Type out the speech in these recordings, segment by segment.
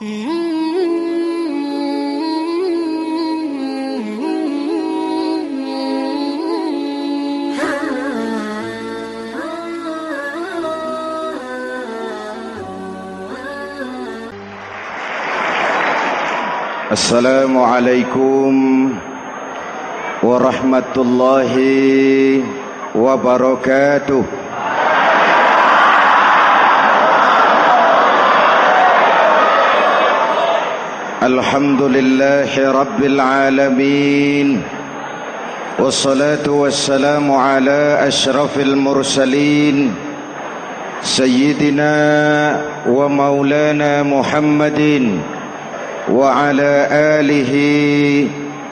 Assalamualaikum warahmatullahi wabarakatuh. Alhamdulillahi rabbil alamin. Wassalatu wassalamu ala ashrafil mursalin Sayyidina wa maulana Muhammadin wa ala alihi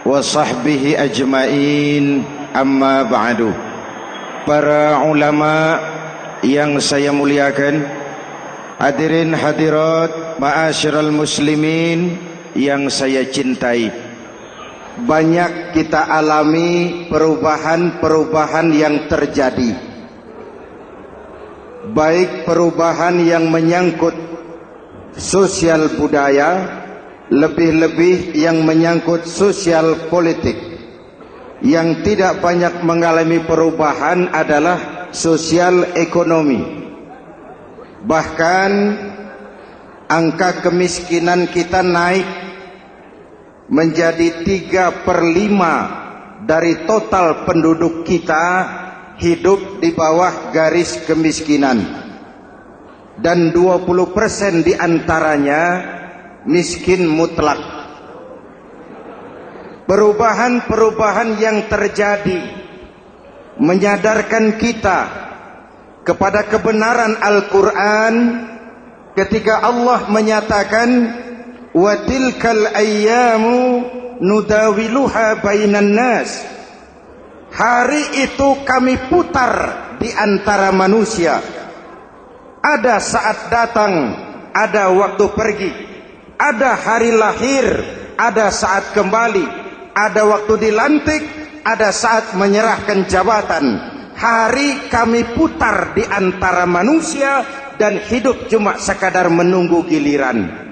wa sahbihi ajmain, amma ba'du. Para ulama yang saya muliakan, hadirin hadirat ma'asyiral muslimin yang saya cintai, banyak kita alami perubahan-perubahan yang terjadi, baik perubahan yang menyangkut sosial budaya, lebih-lebih yang menyangkut sosial politik. Yang tidak banyak mengalami perubahan adalah sosial ekonomi. Bahkan angka kemiskinan kita naik menjadi 3/5 dari total penduduk kita hidup di bawah garis kemiskinan, dan 20% diantaranya miskin mutlak. Perubahan-perubahan yang terjadi menyadarkan kita kepada kebenaran Al-Quran ketika Allah menyatakan wa tilkal ayyamu nudawiluha bainan nas. Hari itu kami putar di antara manusia. Ada saat datang, ada waktu pergi. Ada hari lahir, ada saat kembali, ada waktu dilantik, ada saat menyerahkan jabatan. Hari kami putar di antara manusia dan hidup cuma sekadar menunggu giliran.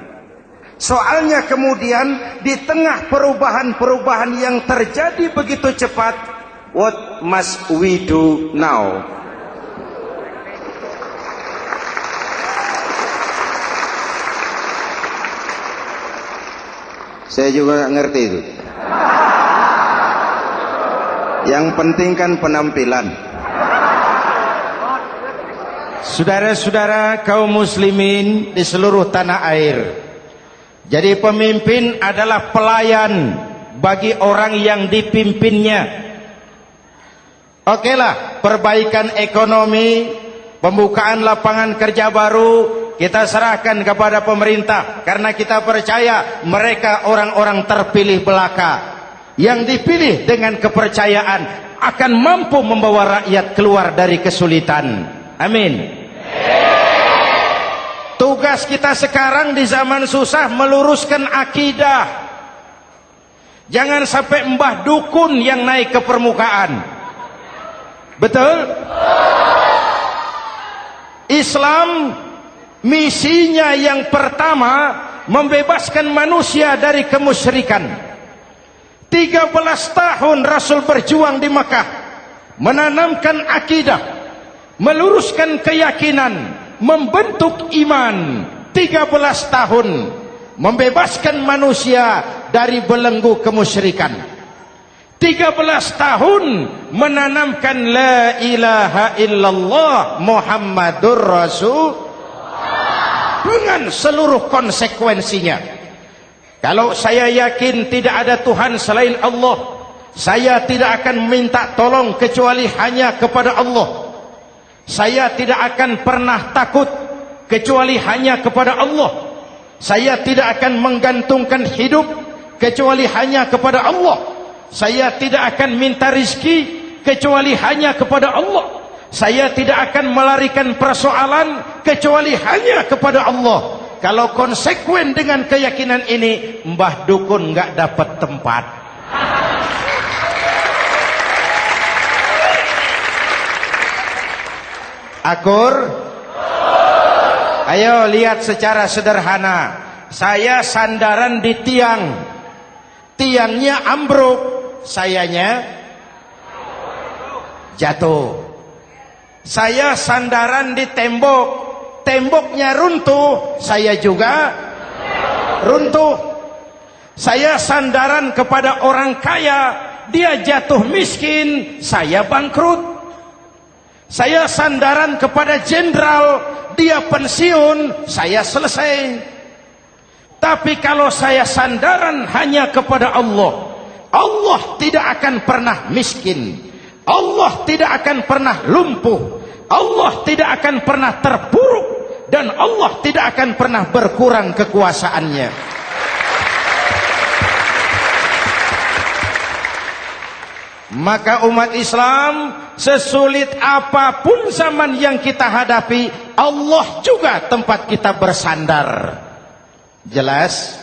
Soalnya kemudian di tengah perubahan-perubahan yang terjadi begitu cepat, what must we do now? Saya juga nggak ngerti itu. Yang penting kan penampilan. Saudara-saudara kaum muslimin di seluruh tanah air, jadi pemimpin adalah pelayan bagi orang yang dipimpinnya. Okelah, perbaikan ekonomi, pembukaan lapangan kerja baru kita serahkan kepada pemerintah, karena kita percaya mereka orang-orang terpilih belaka yang dipilih dengan kepercayaan akan mampu membawa rakyat keluar dari kesulitan. Amin. Tugas kita sekarang di zaman susah meluruskan akidah. Jangan sampai mbah dukun yang naik ke permukaan. Betul? Islam misinya yang pertama membebaskan manusia dari kemusyrikan. 13 tahun Rasul berjuang di Makkah, menanamkan akidah, meluruskan keyakinan, membentuk iman. 13 tahun membebaskan manusia dari belenggu kemusyrikan. 13 tahun menanamkan la ilaha illallah Muhammadur Rasul dengan seluruh konsekuensinya. Kalau saya yakin tidak ada Tuhan selain Allah, saya tidak akan minta tolong kecuali hanya kepada Allah. Saya tidak akan pernah takut kecuali hanya kepada Allah. Saya tidak akan menggantungkan hidup kecuali hanya kepada Allah. Saya tidak akan minta rizki kecuali hanya kepada Allah. Saya tidak akan melarikan persoalan kecuali hanya kepada Allah. Kalau konsekuen dengan keyakinan ini, mbah dukun nggak dapat tempat. Akur? Ayo lihat secara sederhana. saya sandaran di tiang, tiangnya ambruk, sayanya jatuh. Saya sandaran di tembok, temboknya runtuh, saya juga runtuh. Saya sandaran kepada orang kaya, dia jatuh miskin, saya bangkrut. Saya sandaran kepada jenderal, dia pensiun, saya selesai. Tapi kalau saya sandaran hanya kepada Allah, Allah tidak akan pernah miskin, Allah tidak akan pernah lumpuh, Allah tidak akan pernah terpuruk, dan Allah tidak akan pernah berkurang kekuasaannya. Maka umat Islam, sesulit apapun zaman yang kita hadapi, Allah juga tempat kita bersandar. Jelas?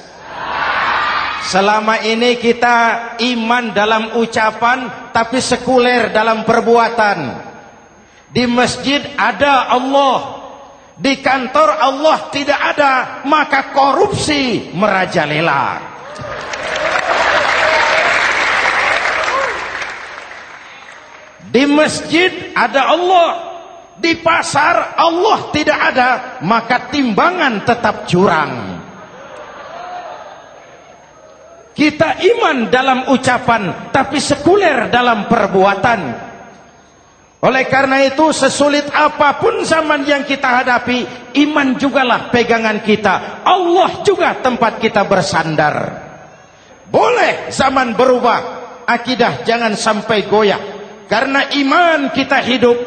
Selama ini kita iman dalam ucapan, tapi sekuler dalam perbuatan. Di masjid ada Allah, di kantor Allah tidak ada, maka korupsi merajalela. Di masjid ada Allah, di pasar Allah tidak ada, maka timbangan tetap curang. Kita iman dalam ucapan, tapi sekuler dalam perbuatan. Oleh karena itu, sesulit apapun zaman yang kita hadapi, iman jugalah pegangan kita. Allah juga tempat kita bersandar. Boleh zaman berubah, akidah jangan sampai goyah. Karena iman kita hidup,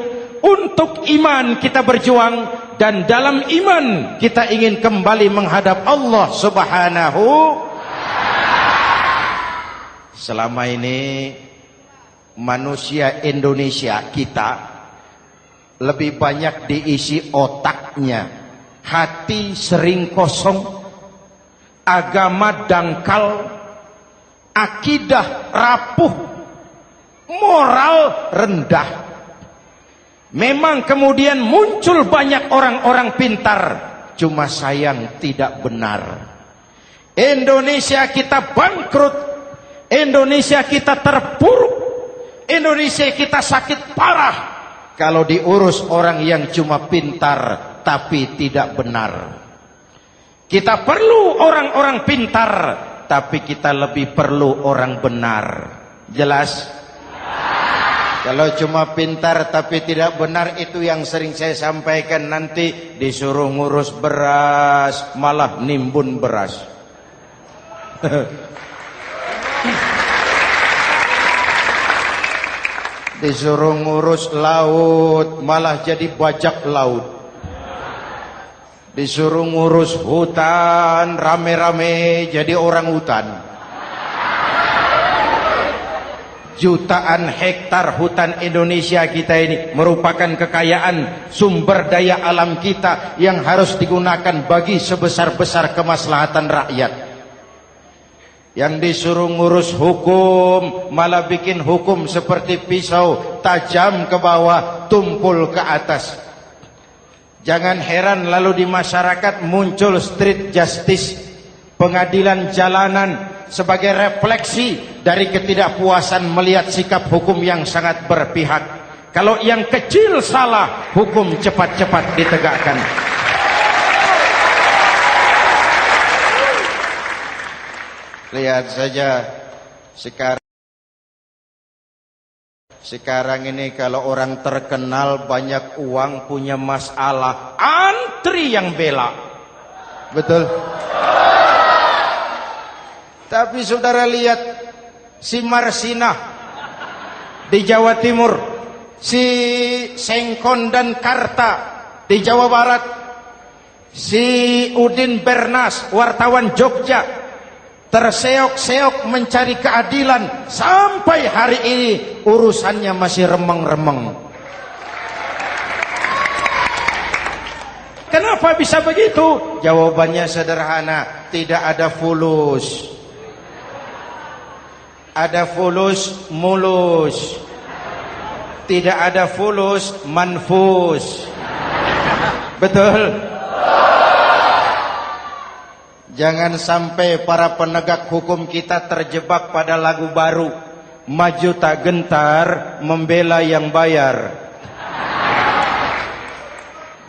untuk iman kita berjuang, dan dalam iman kita ingin kembali menghadap Allah Subhanahu. Selama ini manusia Indonesia kita lebih banyak diisi otaknya, hati sering kosong, agama dangkal, akidah rapuh, moral rendah. Memang kemudian muncul banyak orang-orang pintar, cuma sayang tidak benar. Indonesia kita bangkrut, Indonesia kita terpuruk, Indonesia kita sakit parah kalau diurus orang yang cuma pintar tapi tidak benar. Kita perlu orang-orang pintar, tapi kita lebih perlu orang benar. Jelas? Kalau cuma pintar tapi tidak benar, itu yang sering saya sampaikan, nanti disuruh ngurus beras malah nimbun beras. Disuruh ngurus laut malah jadi bajak laut. Disuruh ngurus hutan rame-rame jadi orang hutan. Jutaan hektar hutan Indonesia kita ini merupakan kekayaan sumber daya alam kita yang harus digunakan bagi sebesar-besar kemaslahatan rakyat. Yang disuruh ngurus hukum malah bikin hukum seperti pisau, tajam ke bawah, tumpul ke atas. Jangan heran lalu di masyarakat muncul street justice, pengadilan jalanan, sebagai refleksi dari ketidakpuasan melihat sikap hukum yang sangat berpihak. Kalau yang kecil salah, hukum cepat-cepat ditegakkan. Lihat saja sekarang ini kalau orang terkenal banyak uang punya masalah, antri yang bela. Betul? Tapi saudara lihat si Marsinah di Jawa Timur, si Sengkon dan Karta di Jawa Barat, si Udin Bernas wartawan Jogja terseok-seok mencari keadilan, sampai hari ini urusannya masih remeng-remeng. Kenapa bisa begitu? Jawabannya sederhana, tidak ada fulus. Ada fulus mulus, tidak ada fulus manfus. Betul? Jangan sampai para penegak hukum kita terjebak pada lagu baru, maju tak gentar, membela yang bayar.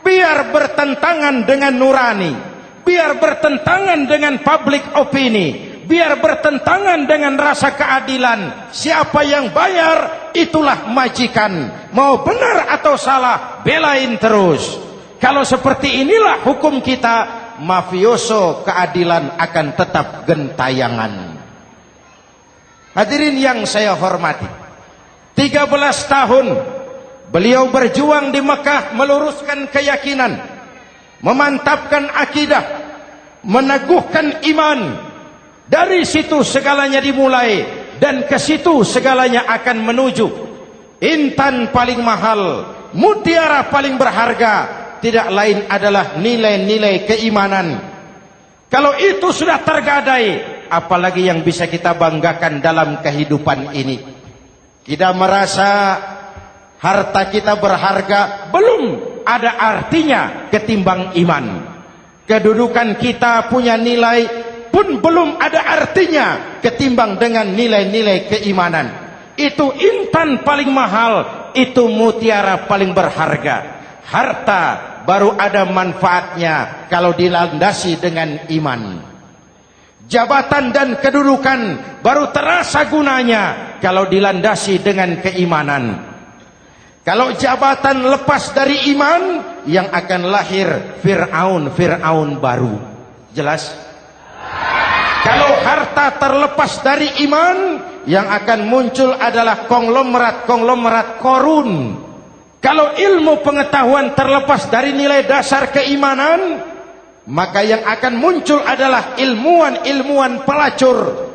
Biar bertentangan dengan nurani, biar bertentangan dengan public opini, biar bertentangan dengan rasa keadilan. Siapa yang bayar, itulah majikan. Mau benar atau salah, belain terus. Kalau seperti inilah hukum kita, mafioso keadilan akan tetap gentayangan. Hadirin yang saya hormati, 13 tahun beliau berjuang di Mekah, meluruskan keyakinan, memantapkan akidah, meneguhkan iman. Dari situ segalanya dimulai, dan ke situ segalanya akan menuju. Intan paling mahal, mutiara paling berharga, tidak lain adalah nilai-nilai keimanan. Kalau itu sudah tergadai, apalagi yang bisa kita banggakan dalam kehidupan ini? Kita merasa harta kita berharga, belum ada artinya ketimbang iman. Kedudukan kita punya nilai pun belum ada artinya ketimbang dengan nilai-nilai keimanan. Itu intan paling mahal, itu mutiara paling berharga. Harta baru ada manfaatnya kalau dilandasi dengan iman. Jabatan dan kedudukan baru terasa gunanya kalau dilandasi dengan keimanan. Kalau jabatan lepas dari iman, yang akan lahir Fir'aun baru. Jelas? Kalau harta terlepas dari iman, yang akan muncul adalah konglomerat korun. Kalau ilmu pengetahuan terlepas dari nilai dasar keimanan, maka yang akan muncul adalah ilmuwan pelacur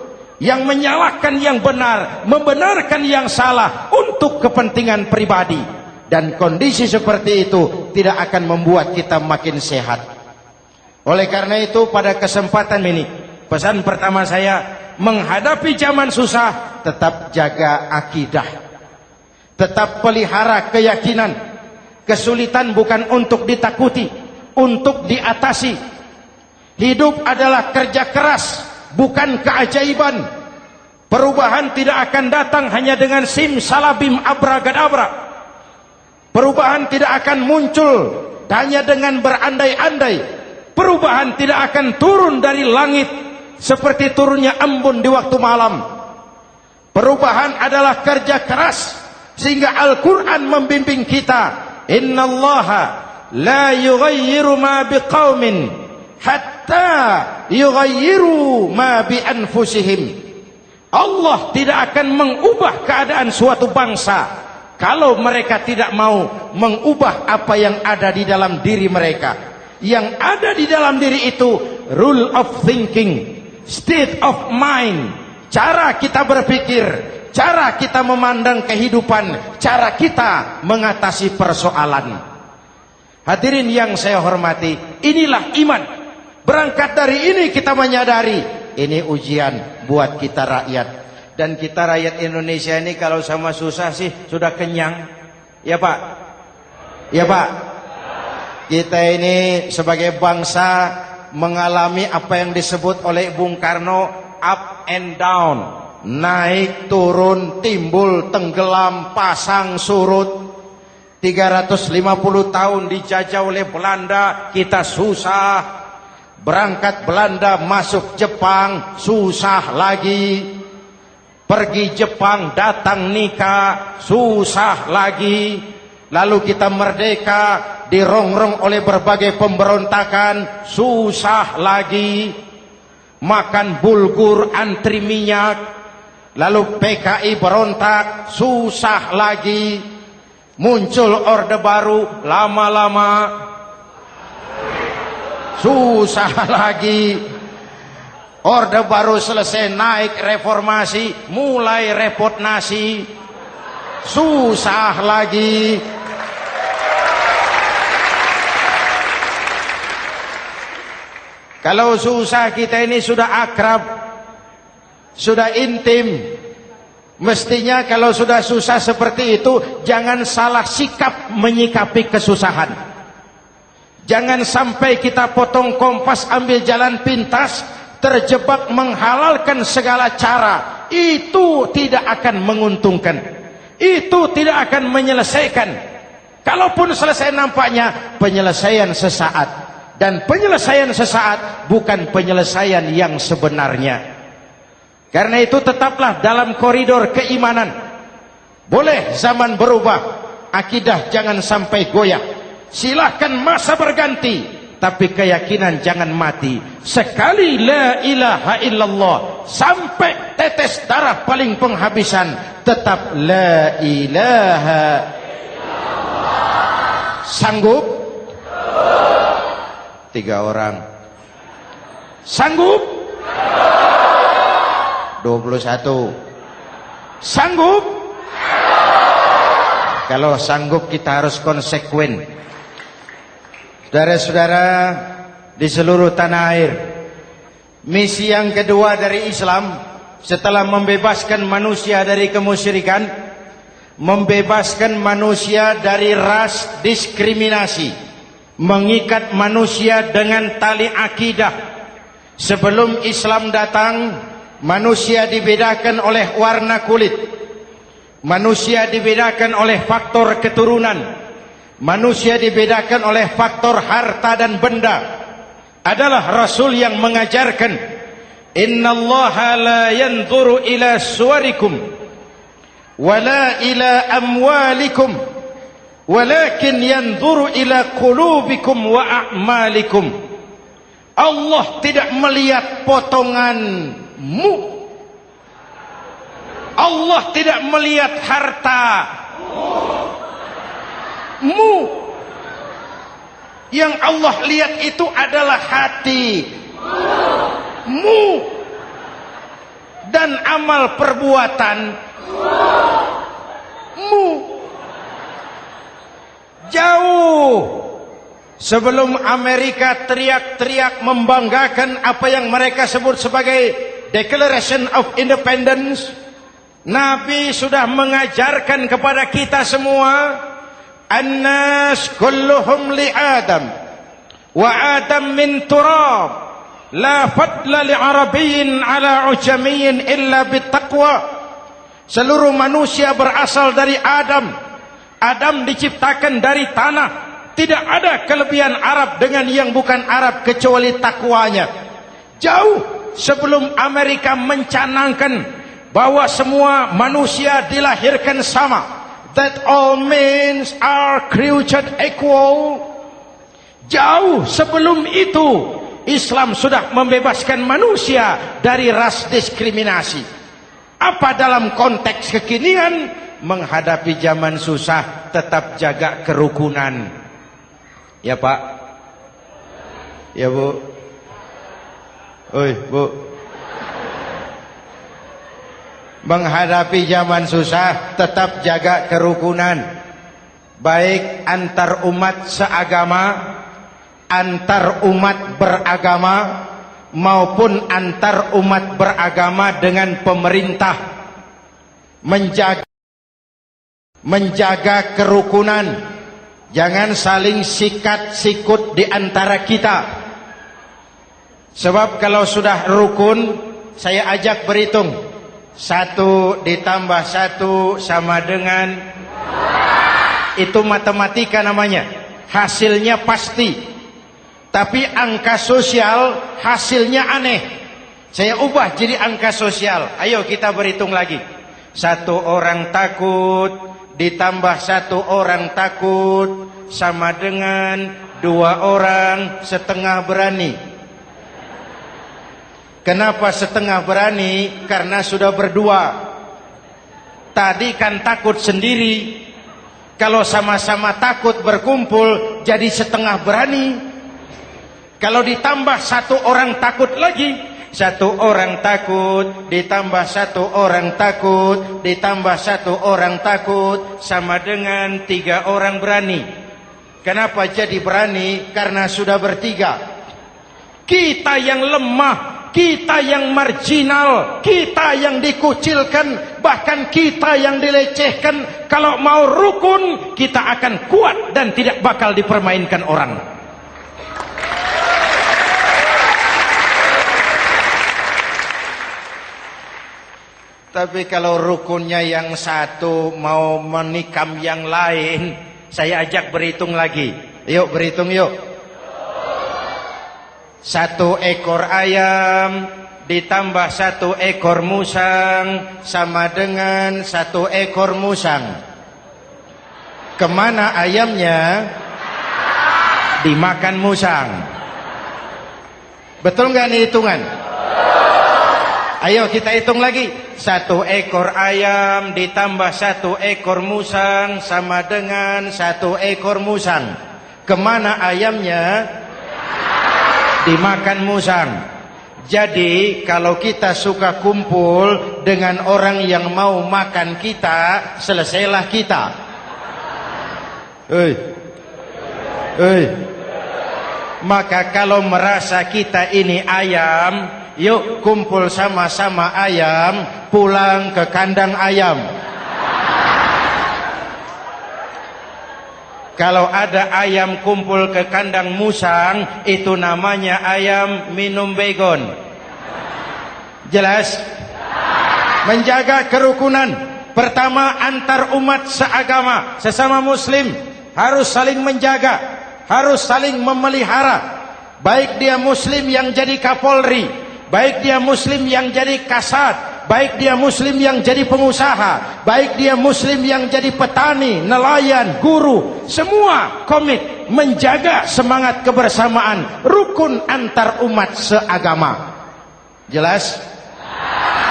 yang menyalahkan yang benar, membenarkan yang salah untuk kepentingan pribadi. Dan kondisi seperti itu tidak akan membuat kita makin sehat. Oleh karena itu, pada kesempatan ini, pesan pertama saya, menghadapi zaman susah, tetap jaga akidah. Tetap pelihara keyakinan. Kesulitan bukan untuk ditakuti, untuk diatasi. Hidup adalah kerja keras, bukan keajaiban. Perubahan tidak akan datang hanya dengan simsalabim abragadabra. Perubahan tidak akan muncul hanya dengan berandai-andai. Perubahan tidak akan turun dari langit seperti turunnya embun di waktu malam. Perubahan adalah kerja keras. Sehingga Al-Quran membimbing kita, innallaha la yughayyiru ma biqaumin hatta yughayyiru ma bi anfusihim. Allah tidak akan mengubah keadaan suatu bangsa kalau mereka tidak mau mengubah apa yang ada di dalam diri mereka. Yang ada di dalam diri itu rule of thinking, state of mind, cara kita berpikir, cara kita memandang kehidupan, cara kita mengatasi persoalan. Hadirin yang saya hormati, inilah iman. Berangkat dari ini kita menyadari, ini ujian buat kita rakyat. Dan kita rakyat Indonesia ini kalau sama susah sih sudah kenyang. Ya Pak? Ya Pak? Kita ini sebagai bangsa mengalami apa yang disebut oleh Bung Karno up and down. Naik, turun, timbul, tenggelam, pasang, surut. 350 tahun dijajah oleh Belanda, kita susah. Berangkat Belanda, masuk Jepang, susah lagi. Pergi Jepang, datang nikah, susah lagi. Lalu kita merdeka, dirongrong oleh berbagai pemberontakan, susah lagi. Makan bulgur, antri minyak. Lalu PKI berontak, susah lagi. Muncul orde baru, lama-lama susah lagi. Orde baru selesai, naik reformasi, mulai repot nasi, susah lagi. Kalau susah kita ini sudah akrab, sudah intim. Mestinya kalau sudah susah seperti itu, jangan salah sikap menyikapi kesusahan. Jangan sampai kita potong kompas, ambil jalan pintas, terjebak menghalalkan segala cara. Itu tidak akan menguntungkan, itu tidak akan menyelesaikan. Kalaupun selesai, nampaknya penyelesaian sesaat, dan penyelesaian sesaat bukan penyelesaian yang sebenarnya. Karena itu tetaplah dalam koridor keimanan. Boleh zaman berubah, akidah jangan sampai goyah. Silahkan masa berganti, tapi keyakinan jangan mati. Sekali la ilaha illallah, sampai tetes darah paling penghabisan, tetap la ilaha illallah. Sanggup? 3 orang. Sanggup? 21. Sanggup? Kalau sanggup kita harus konsekuen. Saudara-saudara di seluruh tanah air, misi yang kedua dari Islam setelah membebaskan manusia dari kemusyrikan, membebaskan manusia dari ras diskriminasi, mengikat manusia dengan tali akidah. Sebelum Islam datang, manusia dibedakan oleh warna kulit, manusia dibedakan oleh faktor keturunan, manusia dibedakan oleh faktor harta dan benda. Adalah Rasul yang mengajarkan, innallaha la yanzuru ila suwarikum wala ila amwalikum walakin yanzuru ila qulubikum wa a'malikum. Allah tidak melihat potonganmu, Allah tidak melihat hartamu. Yang Allah lihat itu adalah hatimu dan amal perbuatanmu. Jauh sebelum Amerika teriak-teriak membanggakan apa yang mereka sebut sebagai Declaration of Independence, Nabi sudah mengajarkan kepada kita semua, An-nas kulluhum li Adam wa Adam min turab, la fadla li Arabiyyin ala ujamiyyin illa bittaqwa. Seluruh manusia berasal dari Adam. Adam diciptakan dari tanah. Tidak ada kelebihan Arab dengan yang bukan Arab kecuali takwanya. Jauh sebelum Amerika mencanangkan bahwa semua manusia dilahirkan sama, that all men are created equal. Jauh sebelum itu Islam sudah membebaskan manusia dari ras diskriminasi. Apa dalam konteks kekinian menghadapi zaman susah tetap jaga kerukunan? Ya Pak, ya Bu, oi Bu, menghadapi zaman susah tetap jaga kerukunan, baik antar umat seagama, antar umat beragama, maupun antar umat beragama dengan pemerintah. Menjaga kerukunan, jangan saling sikat sikut di antara kita. Sebab kalau sudah rukun, saya ajak berhitung, 1 ditambah 1 sama dengan, itu matematika namanya, hasilnya pasti. Tapi angka sosial hasilnya aneh. Saya ubah jadi angka sosial. Ayo kita berhitung lagi. 1 orang takut ditambah 1 orang takut sama dengan 2 orang setengah berani. Kenapa setengah berani? Karena sudah berdua. Tadi kan takut sendiri. Kalau sama-sama takut berkumpul jadi setengah berani. Kalau ditambah 1 orang takut lagi, 1 orang takut ditambah 1 orang takut ditambah 1 orang takut sama dengan 3 orang berani. Kenapa jadi berani? Karena sudah bertiga. Kita yang lemah, kita yang marginal, kita yang dikucilkan, bahkan kita yang dilecehkan, kalau mau rukun kita akan kuat dan tidak bakal dipermainkan orang. Tapi kalau rukunnya yang satu mau menikam yang lain, saya ajak berhitung lagi. Yuk berhitung yuk. 1 ekor ayam ditambah 1 ekor musang sama dengan 1 ekor musang. Kemana ayamnya? Dimakan musang. Betul nggak nih hitungan? Ayo kita hitung lagi. 1 ekor ayam ditambah 1 ekor musang sama dengan 1 ekor musang. Kemana ayamnya? Dimakan musang. Jadi kalau kita suka kumpul dengan orang yang mau makan kita, selesailah kita. Maka kalau merasa kita ini ayam, yuk kumpul sama-sama ayam, pulang ke kandang ayam. Kalau ada ayam kumpul ke kandang musang, itu namanya ayam minum baygon. Jelas? Menjaga kerukunan. Pertama, antar umat seagama, sesama muslim harus saling menjaga, harus saling memelihara. Baik dia muslim yang jadi kapolri, baik dia muslim yang jadi kasat, baik dia muslim yang jadi pengusaha, baik dia muslim yang jadi petani, nelayan, guru, semua komit menjaga semangat kebersamaan, rukun antar umat seagama. Jelas?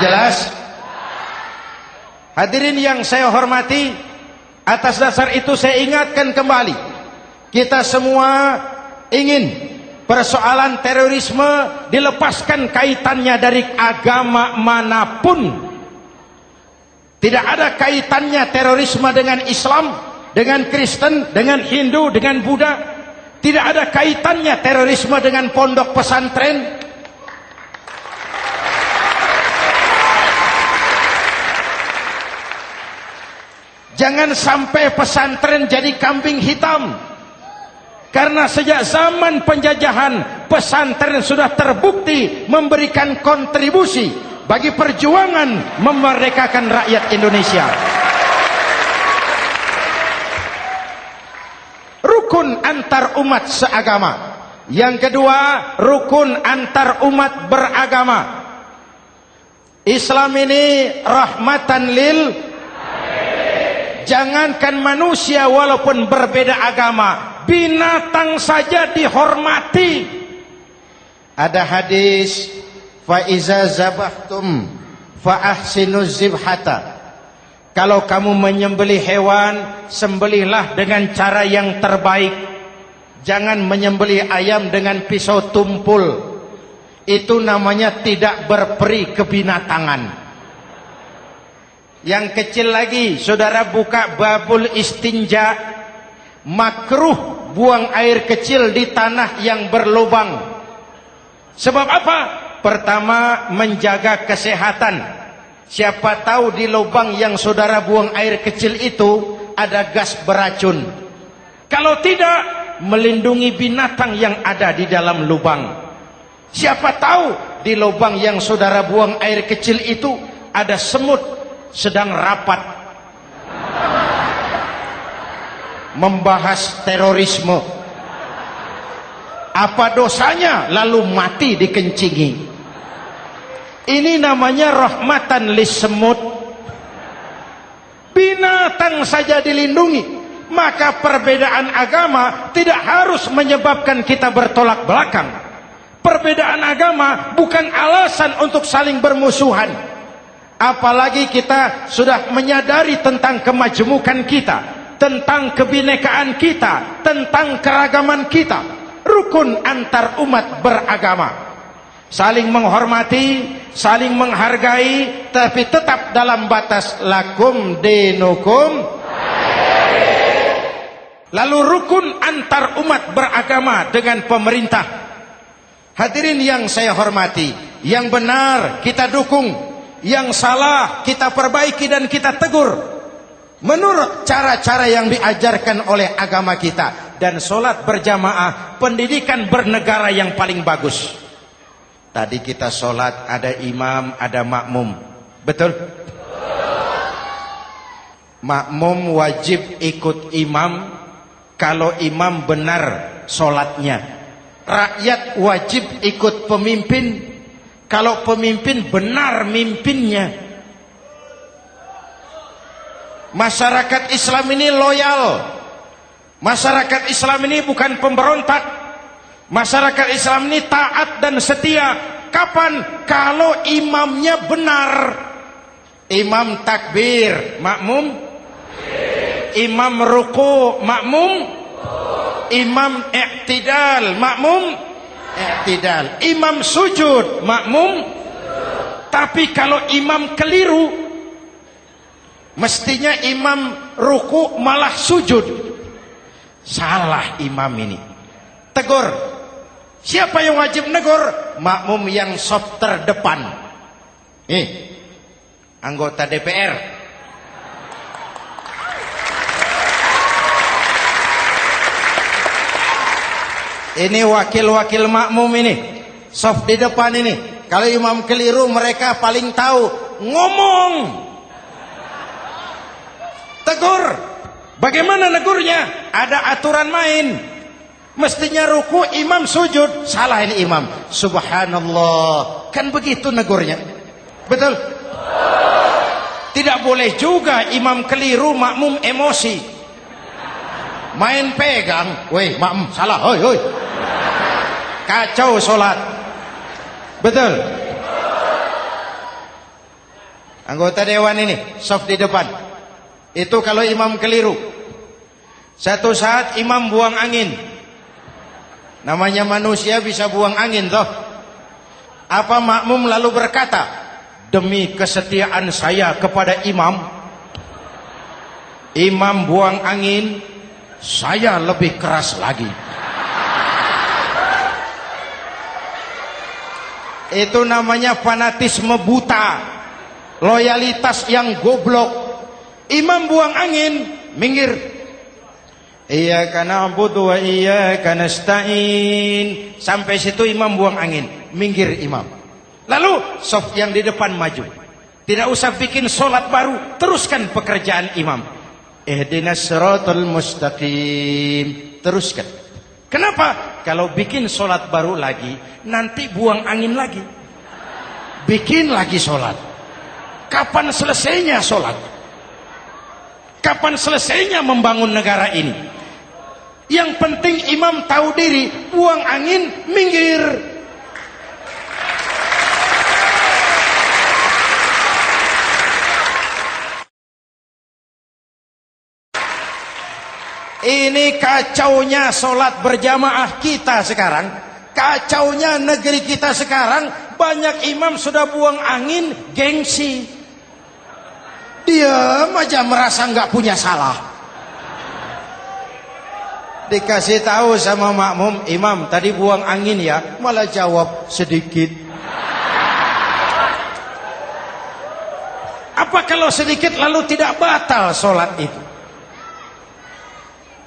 Jelas? Hadirin yang saya hormati, atas dasar itu saya ingatkan kembali, kita semua ingin persoalan terorisme dilepaskan kaitannya dari agama manapun. Tidak ada kaitannya terorisme dengan Islam, dengan Kristen, dengan Hindu, dengan Buddha. Tidak ada kaitannya terorisme dengan pondok pesantren. Jangan sampai pesantren jadi kambing hitam. Karena sejak zaman penjajahan, pesantren sudah terbukti memberikan kontribusi bagi perjuangan memerdekakan rakyat Indonesia. Rukun antar umat seagama. Yang kedua, rukun antar umat beragama. Islam ini rahmatan lil alamin. Jangankan manusia walaupun berbeda agama, binatang saja dihormati. Ada hadis, fa iza zabahtum fa ahsinuz zibhata. Kalau kamu menyembelih hewan, sembelihlah dengan cara yang terbaik. Jangan menyembelih ayam dengan pisau tumpul. Itu namanya tidak berperi kebinatangan. Yang kecil lagi, saudara buka babul istinja, makruh buang air kecil di tanah yang berlubang. Sebab apa? Pertama, menjaga kesehatan. Siapa tahu di lubang yang saudara buang air kecil itu ada gas beracun. Kalau tidak, melindungi binatang yang ada di dalam lubang. Siapa tahu di lubang yang saudara buang air kecil itu ada semut sedang rapat membahas terorisme. Apa dosanya lalu mati dikencingi? Ini namanya rahmatan lis semut. Binatang saja dilindungi. Maka perbedaan agama tidak harus menyebabkan kita bertolak belakang. Perbedaan agama bukan alasan untuk saling bermusuhan. Apalagi kita sudah menyadari tentang kemajemukan kita, tentang kebinekaan kita, tentang keragaman kita. Rukun antar umat beragama. Saling menghormati, saling menghargai, tapi tetap dalam batas lakum dinukum. Lalu rukun antar umat beragama dengan pemerintah. Hadirin yang saya hormati, yang benar kita dukung, yang salah kita perbaiki dan kita tegur menurut cara-cara yang diajarkan oleh agama kita. Dan sholat berjamaah, pendidikan bernegara yang paling bagus. Tadi kita sholat ada imam, ada makmum. Betul? Makmum wajib ikut imam kalau imam benar sholatnya. Rakyat wajib ikut pemimpin kalau pemimpin benar mimpinnya. Masyarakat Islam ini loyal. Masyarakat Islam ini bukan pemberontak. Masyarakat Islam ini taat dan setia. Kapan? Kalau imamnya benar. Imam takbir, makmum. Imam ruku, makmum. Imam i'tidal, makmum. I'tidal. Imam sujud, makmum. Tapi kalau imam keliru, mestinya imam ruku malah sujud. Salah imam ini. Tegur. Siapa yang wajib negur? Makmum yang saf terdepan. Anggota DPR. Ini wakil-wakil makmum ini, saf di depan ini. Kalau imam keliru, mereka paling tahu. Ngomong. Tegur. Bagaimana negurnya? Ada aturan main. Mestinya ruku, imam sujud. Salah ini imam. Subhanallah. Kan begitu negurnya. Betul? Tidak boleh juga imam keliru, makmum emosi. Main pegang, woi makmum salah, hoi. Kacau sholat. Betul? Anggota dewan ini, saf di depan. Itu kalau imam keliru. Satu saat imam buang angin. Namanya manusia bisa buang angin toh. Apa makmum lalu berkata, demi kesetiaan saya kepada imam, imam buang angin, saya lebih keras lagi. Itu namanya fanatisme buta, loyalitas yang goblok. Imam buang angin, minggir. Iyyaka na'budu wa iyyaka nasta'in. Sampai situ imam buang angin, minggir imam. Lalu saf yang di depan maju. Tidak usah bikin sholat baru, teruskan pekerjaan imam. Ihdinas siratal mustaqim. Teruskan. Kenapa? Kalau bikin sholat baru lagi, nanti buang angin lagi. Bikin lagi sholat. Kapan selesainya sholat? Kapan selesainya membangun negara ini? Yang penting imam tahu diri, buang angin, minggir. Ini kacaunya sholat berjamaah kita sekarang. Kacaunya negeri kita sekarang. Banyak imam sudah buang angin, gengsi. Dia aja merasa nggak punya salah. Dikasih tahu sama makmum, imam tadi buang angin ya, malah jawab sedikit. Apa kalau sedikit lalu tidak batal sholat itu?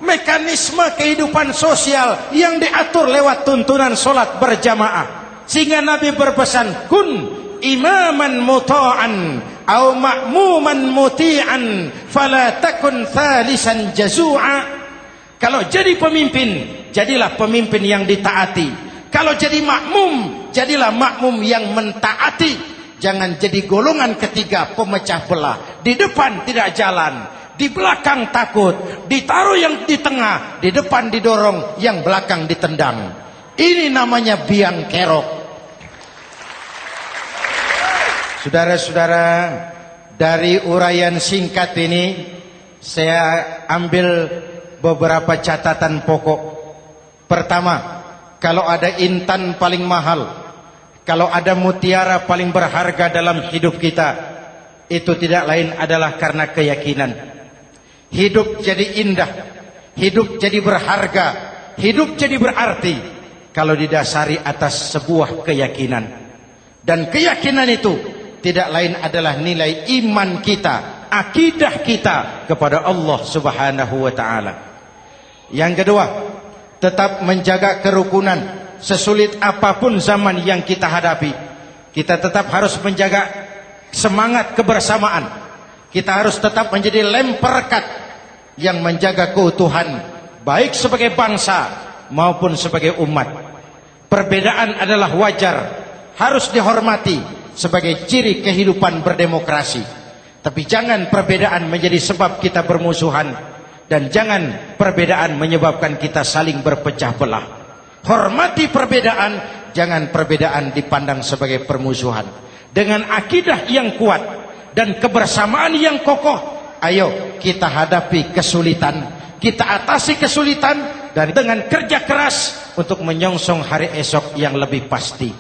Mekanisme kehidupan sosial yang diatur lewat tuntunan sholat berjamaah. Sehingga Nabi berpesan, kun imaman muta'an au ma'muman muti'an fala takun thalisan jazu'a. Kalau jadi pemimpin, jadilah pemimpin yang ditaati. Kalau jadi makmum, jadilah makmum yang mentaati. Jangan jadi golongan ketiga pemecah belah. Di depan tidak jalan, di belakang takut, ditaruh yang di tengah, di depan didorong, yang belakang ditendang. Ini namanya biang kerok. Saudara-saudara, dari uraian singkat ini saya ambil beberapa catatan pokok. Pertama, kalau ada intan paling mahal, kalau ada mutiara paling berharga dalam hidup kita, itu tidak lain adalah karena keyakinan. Hidup jadi indah, hidup jadi berharga, hidup jadi berarti kalau didasari atas sebuah keyakinan. Dan keyakinan itu tidak lain adalah nilai iman kita, akidah kita kepada Allah Subhanahu wa taala. Yang kedua, tetap menjaga kerukunan. Sesulit apapun zaman yang kita hadapi, kita tetap harus menjaga semangat kebersamaan. Kita harus tetap menjadi lem perekat yang menjaga keutuhan baik sebagai bangsa maupun sebagai umat. Perbedaan adalah wajar, harus dihormati sebagai ciri kehidupan berdemokrasi. Tapi jangan perbedaan menjadi sebab kita bermusuhan, dan jangan perbedaan menyebabkan kita saling berpecah belah. Hormati perbedaan, jangan perbedaan dipandang sebagai permusuhan. Dengan akidah yang kuat dan kebersamaan yang kokoh, ayo kita hadapi kesulitan, kita atasi kesulitan, dan dengan kerja keras untuk menyongsong hari esok yang lebih pasti.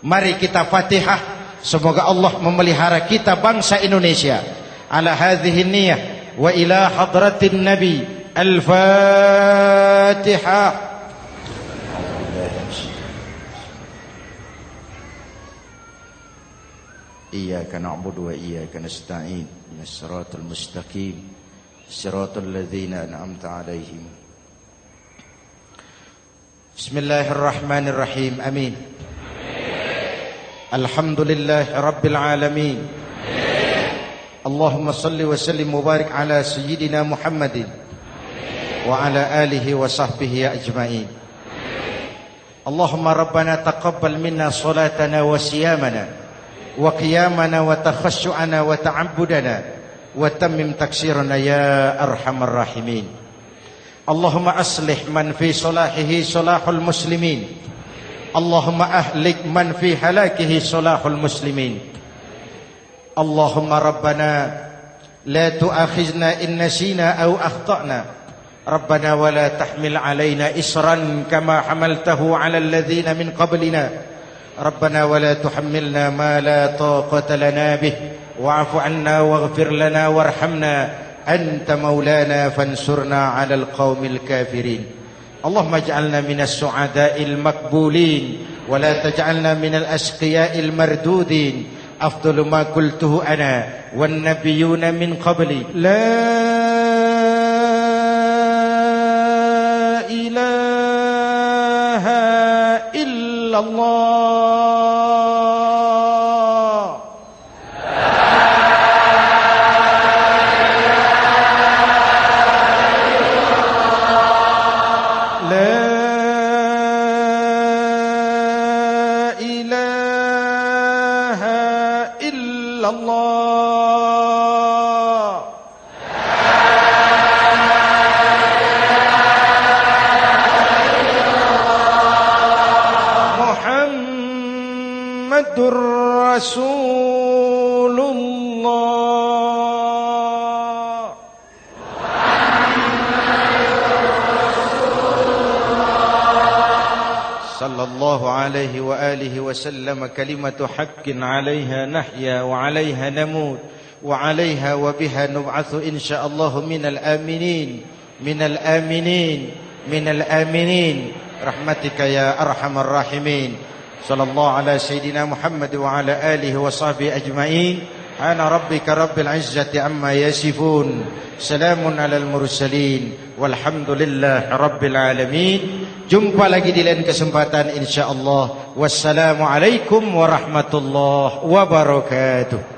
Mari kita Fatihah. Semoga Allah memelihara kita bangsa Indonesia. Ala hadhihi niyah wa ila hadratin Nabi. Al-Fatihah. Iyyaka na'budu wa iyyaka nasta'in. Ihdinas siratal mustaqim. Siratal ladzina an'amta 'alaihim. Bismillahirrahmanirrahim. Amin. Alhamdulillah Rabbil Alamin. Allahumma salli wa sallim mubarak ala Sayyidina Muhammadin wa ala alihi wa sahbihi ajma'in. Allahumma Rabbana taqabbal minna salatana wa siyamana wa qiyamana wa takhashu'ana wa ta'abbudana wa tammim taksirana ya arhamar rahimin. Allahumma aslih man fi salahihi salahul muslimin. Allahumma ahlik man fi halakihi salahul muslimin. Allahumma Rabbana la tu'akhizna in nasina aw akhtana. Rabbana wa la tahmil alaina isran kama hamaltahu ala alladhina min qablina. Rabbana wa la tuhammilna ma la taqata lana bih wa'fu 'anna waghfir lana warhamna anta maulana fansurna 'alal qaumil kafirin. اللهم اجعلنا من السعداء المقبولين ولا تجعلنا من الأشقياء المردودين. أفضل ما قلته أنا والنبيون من قبلي لا إله إلا الله. Rasulullah sallallahu alaihi wa alihi wasallam. Kalimatu haqqin 'alaiha nahya wa 'alaiha namut wa 'alaiha wa biha nub'atsu insyaallah minal aminin minal aminin minal aminin rahmatika ya arhamar rahimin. Sallallahu ala Sayyidina Muhammad wa ala alihi wa sahbihi ajma'in. Ana rabbika rabbil izzati amma yasifun. Salamun alal mursalin. Walhamdulillah rabbil alamin. Jumpa lagi di lain kesempatan insyaallah. Wassalamualaikum warahmatullahi wabarakatuh.